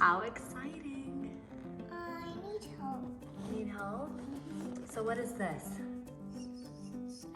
How exciting. I need help. Need help? So what is this?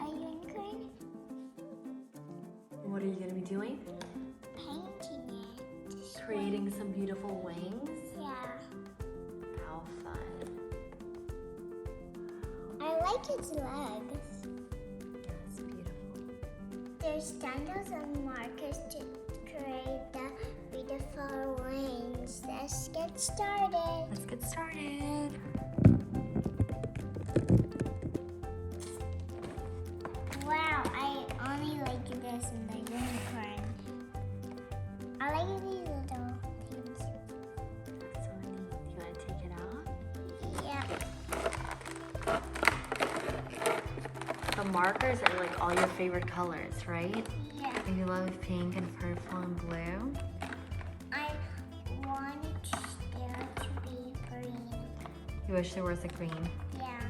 A unicorn? What are you going to be doing? Painting it. Creating some beautiful wings? Yeah. How fun. I like its legs. That's beautiful. There's stencils and markers to create the beautiful wings. Let's get started. Let's get started. Wow, I only like this in the unicorn. I like these little things. That's so neat. You want to take it out? Yeah. The markers are like all your favorite colors, right? Yeah. And you love pink and purple and blue. I want there to be green. You wish there was a green. Yeah.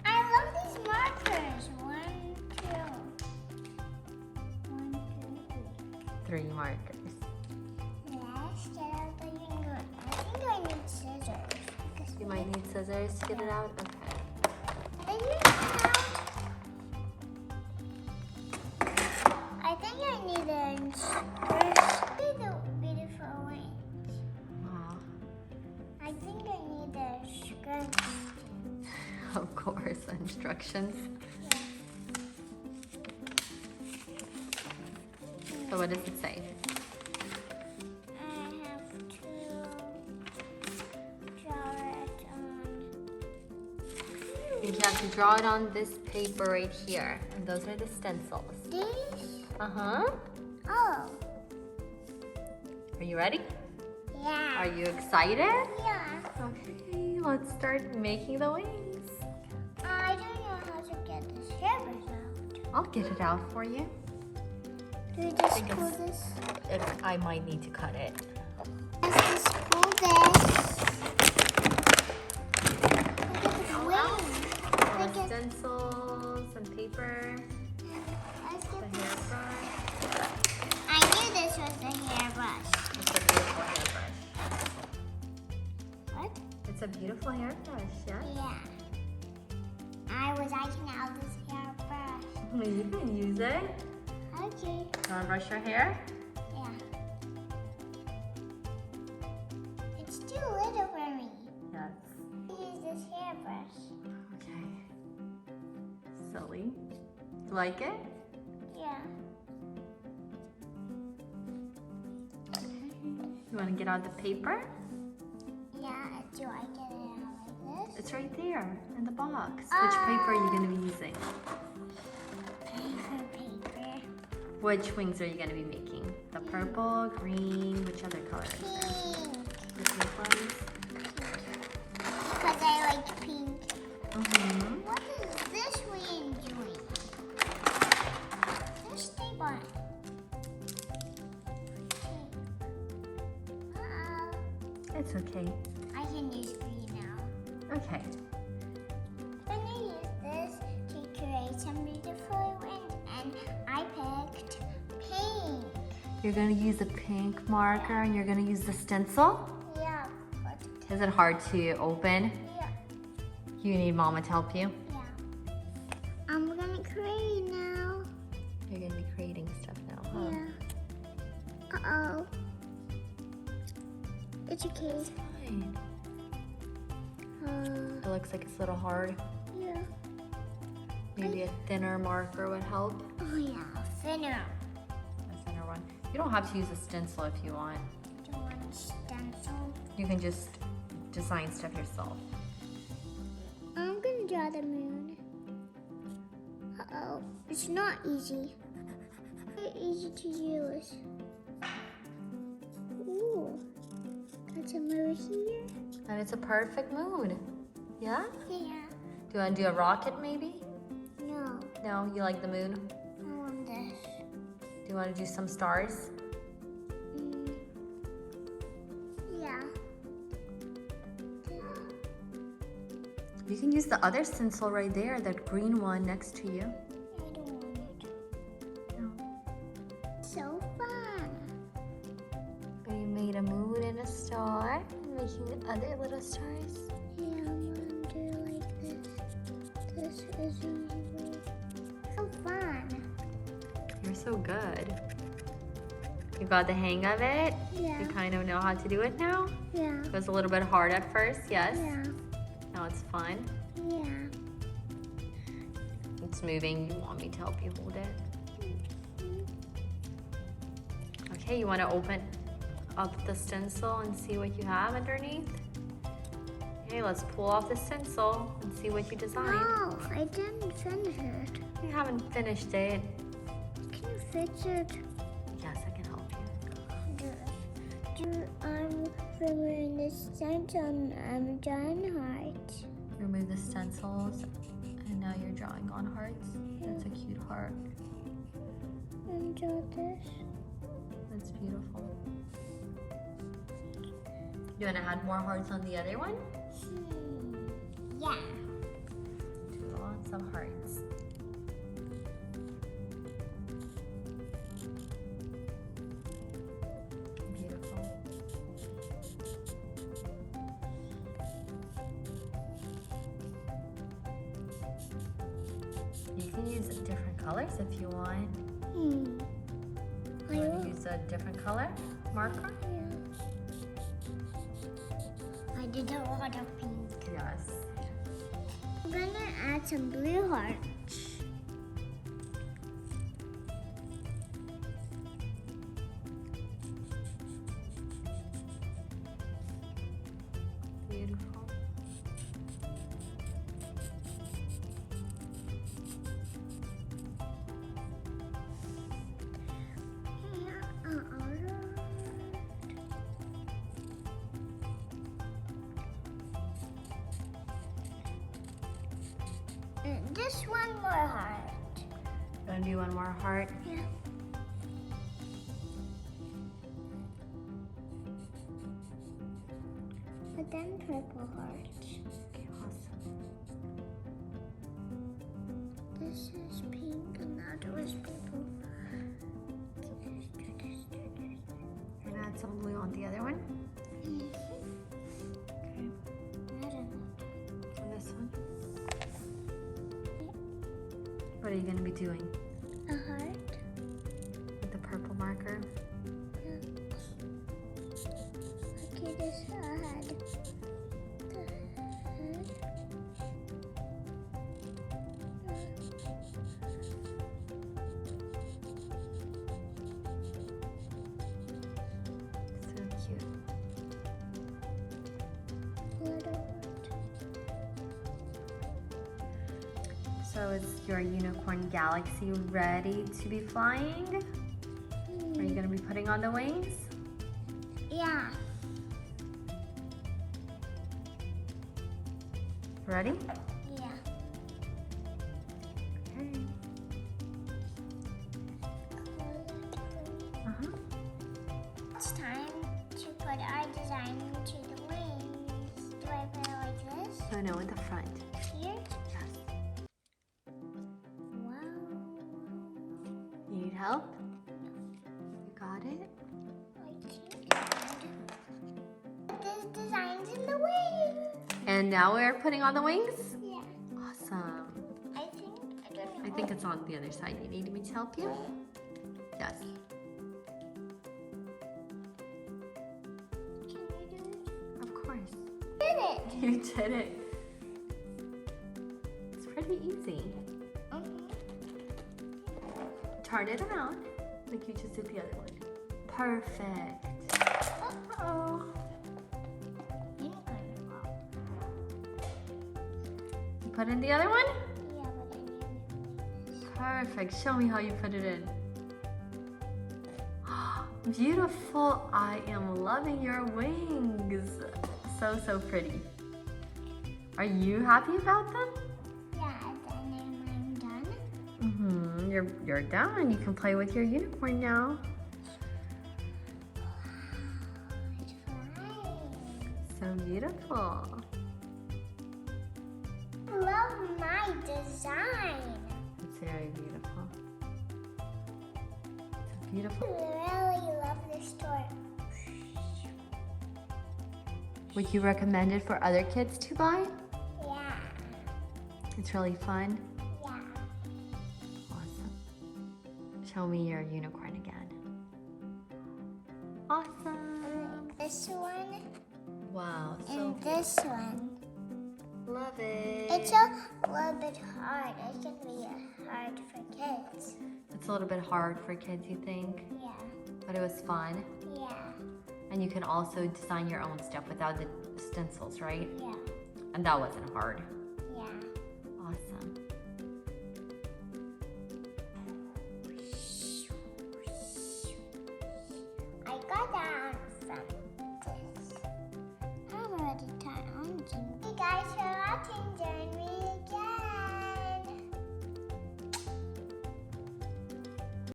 I love these markers. 1, 2. 1, 2, 3. 3 markers. Let's get out the unicorn. I think I need scissors. You might need scissors to get it out? Okay. I think I need a first the beautiful wings. Wow. I think I need a skirt. Of course, instructions. So what does it say? I have to draw it on. You have to draw it on this paper right here. And those are the stencils. These? Uh-huh. Oh. Are you ready? Yeah. Are you excited? Yeah. Okay, let's start making the wings. I don't know how to get this hairbrush out. I'll get it out for you. Do you just pull this? I might need to cut it. Let's just pull this. Look at the wing. Look at Stencils and paper. Let's The get this. hairbrush. I knew this was the hairbrush. It's a beautiful hairbrush. What? It's a beautiful hairbrush, yeah? Yeah. I was acting out this hairbrush. You can use it. Okay. You want to brush your hair? Yeah. It's too little for me. Yes. Use this hairbrush. Okay. Silly. You like it? Yeah. Okay. You want to get out the paper? Yeah. Do I get it out like this? It's right there in the box. Which paper are you going to be using? Paper. Which wings are you going to be making? The purple, green, which other colors? Pink. The pink ones? Because I like pink. Mm-hmm. What is this wing doing? There's tape on it. Uh-oh. It's okay. I can use green now. Okay. I'm going to use this to create some beautiful wings. And I picked pink. You're going to use a pink marker and you're going to use the stencil? Yeah. Is it hard to open? Yeah. You need Mama to help you? Yeah. I'm going to create now. You're going to be creating stuff now, huh? Yeah. Uh-oh. It's okay. It's fine. Uh, It looks like it's a little hard. yeah. Maybe a thinner marker would help. Oh yeah, thinner. A thinner one. You don't have to use a stencil if you want. Do you want a stencil? You can just design stuff yourself. I'm gonna draw the moon. Uh-oh, it's not easy. Very easy to use. Ooh, got some over here. And it's a perfect moon. Yeah? Yeah. Do you want to do a rocket maybe? No, No, you like the moon? I want this. Do you want to do some stars? Yeah. You can use the other stencil right there, that green one next to you. I don't want it. No. So fun. But you made made a moon and a star. And making other little stars. Yeah, I'm gonna do like this. This is really so fun. You're so good. You got the hang of it? Yeah. You kind of know how to do it now? Yeah. It was a little bit hard at first, yes? Yeah. Now it's fun. Yeah. It's moving. You want me to help you hold it? Okay, you want to open up the stencil and see what you have underneath? Okay, let's pull off the stencil and see what you designed. No, I didn't finish it. You haven't finished it. Can you fix it? Yes, I can help you. I'm removing the stencil and I'm drawing hearts. Remove the stencils and now you're drawing on hearts. That's a cute heart. And draw this. That's beautiful. You want to add more hearts on the other one? Yeah. Lots of hearts. Beautiful. You can use different colors if you want. You want to use a different color marker? I did a lot of pink. Yes. I'm gonna add some blue hearts. Beautiful. Just one more heart. Gonna do one more heart. Yeah. But then purple hearts. Okay, awesome. This is pink and that was purple. And add some blue on the other one. Okay. On this one. What are you going to be doing? A heart. With the purple marker? Yeah. Okay, this head. The head. So cute. Little heart. So is your unicorn galaxy ready to be flying? Are you going to be putting on the wings? Yeah. Ready? Yeah. Okay. It's time to put our design into the wings. Do I put it like this? Oh no, in the front. Here? Yes. Wow. You need help? You got it? This design's in the wing. And now we're putting on the wings? Yeah. Awesome. I don't know. I think it's on the other side. You need me to help you? Yes. Can you do it? Of course. Did it. You did it. It's pretty easy. Turn it around like you just did the other one. Perfect. Uh-oh. You put in the other one? Yeah, but I need Perfect. Show me how you put it in. Beautiful. I am loving your wings. So pretty. Are you happy about them? Yeah, then I'm done. Mm-hmm. You're done. You can play with your unicorn now. It's flying. So beautiful. Love my design. It's very beautiful. It's I beautiful. really love this story. Would you recommend it for other kids to buy? Yeah. It's really fun. Yeah. Awesome. Show me your unicorn again. Awesome. And this one. Wow, so And this one. love it. It's a little bit hard. It can be hard for kids. It's a little bit hard for kids, you think? Yeah. But it was fun. Yeah. And you can also design your own stuff without the stencils, right? Yeah. And that wasn't hard.